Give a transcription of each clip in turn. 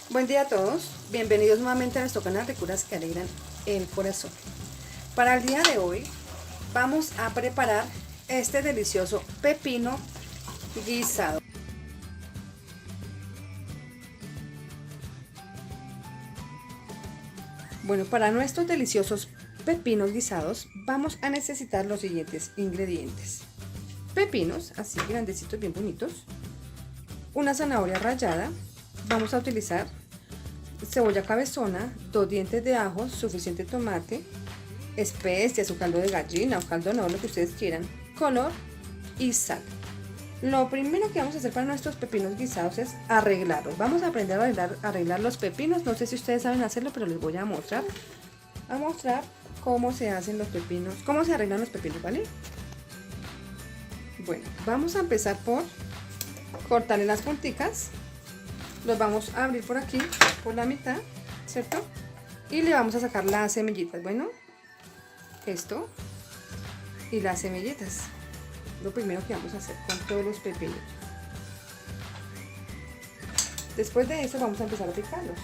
Buen día a todos, bienvenidos nuevamente a nuestro canal de curas que alegran el corazón. Para el día de hoy vamos a preparar este delicioso pepino guisado. Bueno, para nuestros deliciosos pepinos guisados vamos a necesitar los siguientes ingredientes: pepinos así grandecitos, bien bonitos, una zanahoria rallada, vamos a utilizar cebolla cabezona, 2 dientes de ajo, suficiente tomate, especias o caldo de gallina o caldo no, lo que ustedes quieran, color y sal. Lo primero que vamos a hacer para nuestros pepinos guisados es arreglarlos. Vamos a aprender a arreglar los pepinos. No sé si ustedes saben hacerlo, pero les voy a mostrar cómo se hacen los pepinos, cómo se arreglan los pepinos, ¿vale? Bueno, vamos a empezar por cortarle las punticas. Los vamos a abrir por aquí, por la mitad, ¿cierto? Y le vamos a sacar las semillitas. Bueno, esto y las semillitas. Lo primero que vamos a hacer con todos los pepinos. Después de eso vamos a empezar a picarlos.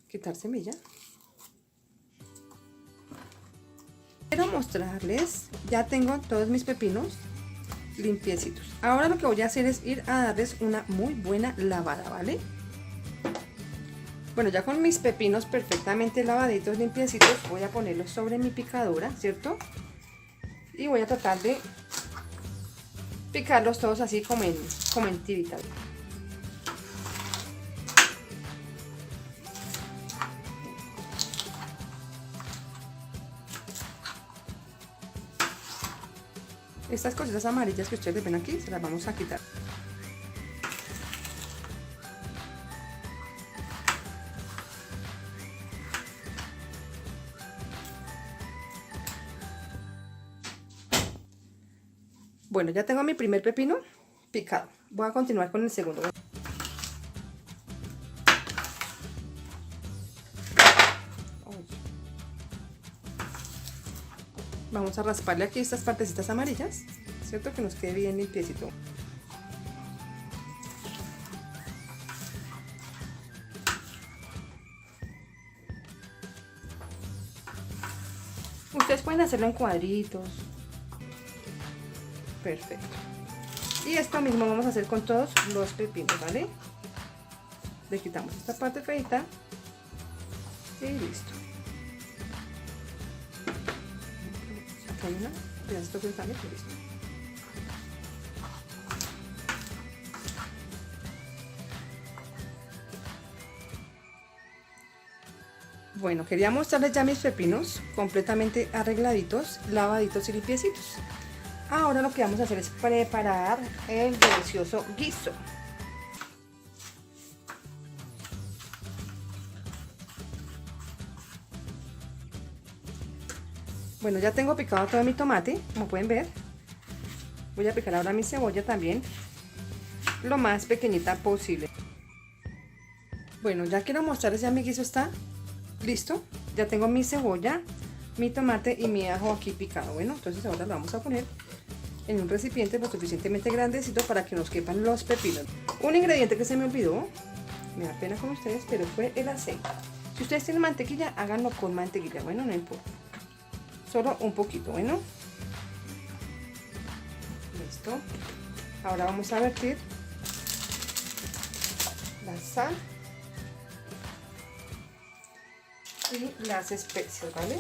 Quitar semilla. Quiero mostrarles, ya tengo todos mis pepinos limpiecitos. Ahora lo que voy a hacer es ir a darles una muy buena lavada, ¿vale? Bueno, ya con mis pepinos perfectamente lavaditos, limpiecitos, voy a ponerlos sobre mi picadora, ¿cierto? Y voy a tratar de picarlos todos así como en tiritas. Estas cositas amarillas que ustedes ven aquí, se las vamos a quitar. Bueno, ya tengo mi primer pepino picado. Voy a continuar con el segundo. Vamos a rasparle aquí estas partecitas amarillas, ¿cierto? Que nos quede bien limpiecito. Ustedes pueden hacerlo en cuadritos. Perfecto. Y esto mismo vamos a hacer con todos los pepinos, ¿vale? Le quitamos esta parte feita y listo. Aquí hay una pedacito que sale y listo. Bueno, quería mostrarles ya mis pepinos completamente arregladitos, lavaditos y limpiecitos. Ahora lo que vamos a hacer es preparar el delicioso guiso. Bueno, ya tengo picado todo mi tomate, como pueden ver. Voy a picar ahora mi cebolla también, lo más pequeñita posible. Bueno, ya quiero mostrarles, ya mi guiso está listo. Ya tengo mi cebolla, mi tomate y mi ajo aquí picado. Bueno, entonces ahora lo vamos a poner en un recipiente lo suficientemente grandecito para que nos quepan los pepinos. Un ingrediente que se me olvidó, me da pena con ustedes, pero fue el aceite. Si ustedes tienen mantequilla, háganlo con mantequilla. Bueno, no importa, solo un poquito. Bueno, listo. Ahora vamos a vertir la sal y las especias, ¿vale?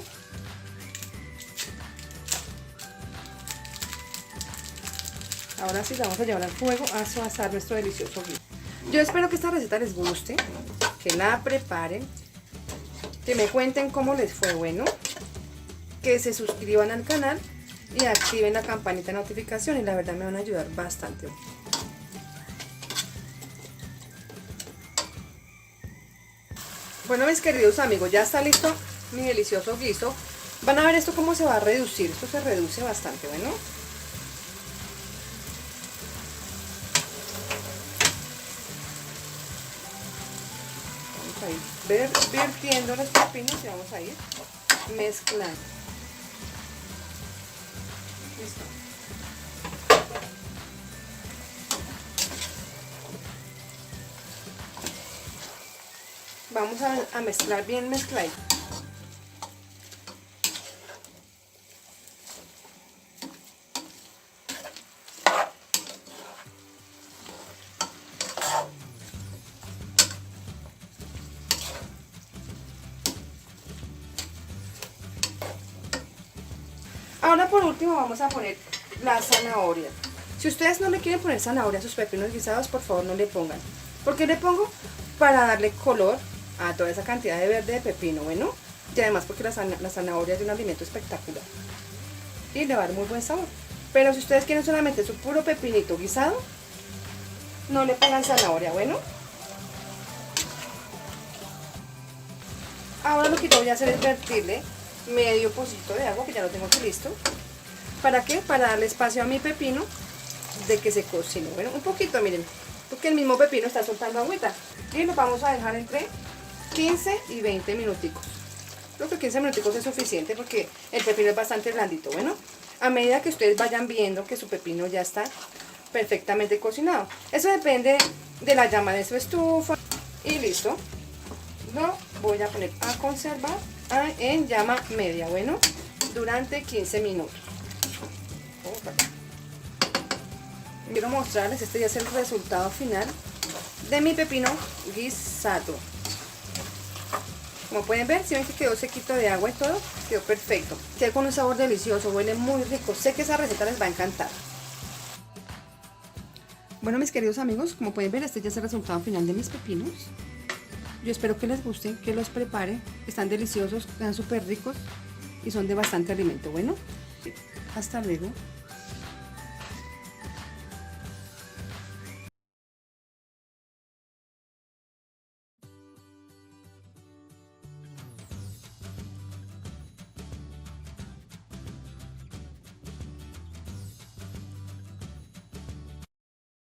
Ahora sí vamos a llevar al fuego a asar nuestro delicioso guiso. Yo espero que esta receta les guste, que la preparen, que me cuenten cómo les fue. Bueno, que se suscriban al canal y activen la campanita de notificaciones, la verdad me van a ayudar bastante. Bueno, mis queridos amigos, ya está listo mi delicioso guiso. Van a ver esto cómo se va a reducir, esto se reduce bastante. Bueno, vamos a ir vertiendo los pepinos y vamos a ir mezclando. Listo. Vamos a mezclar bien mezcladito. Ahora por último vamos a poner la zanahoria. Si ustedes no le quieren poner zanahoria a sus pepinos guisados, por favor no le pongan. ¿Por qué le pongo? Para darle color a toda esa cantidad de verde de pepino, bueno. Y además porque la zanahoria es un alimento espectacular. Y le va a dar muy buen sabor. Pero si ustedes quieren solamente su puro pepinito guisado, no le pongan zanahoria, bueno. Ahora lo que yo voy a hacer es vertirle medio pocito de agua, que ya lo tengo aquí listo. ¿Para qué? Para darle espacio a mi pepino de que se cocine. Bueno, un poquito, miren, porque el mismo pepino está soltando agüita. Y lo vamos a dejar entre 15 y 20 minuticos. Creo que 15 minuticos es suficiente porque el pepino es bastante blandito. Bueno, a medida que ustedes vayan viendo que su pepino ya está perfectamente cocinado. Eso depende de la llama de su estufa. Y listo. Lo voy a poner a conservar en llama media, bueno, durante 15 minutos. Quiero mostrarles, este ya es el resultado final de mi pepino guisado. Como pueden ver, si ven que quedó sequito de agua y todo, quedó perfecto. Queda con un sabor delicioso, huele muy rico. Sé que esa receta les va a encantar. Bueno, mis queridos amigos, como pueden ver, este ya es el resultado final de mis pepinos. Yo espero que les guste, que los prepare. Están deliciosos, están súper ricos y son de bastante alimento. Bueno, hasta luego.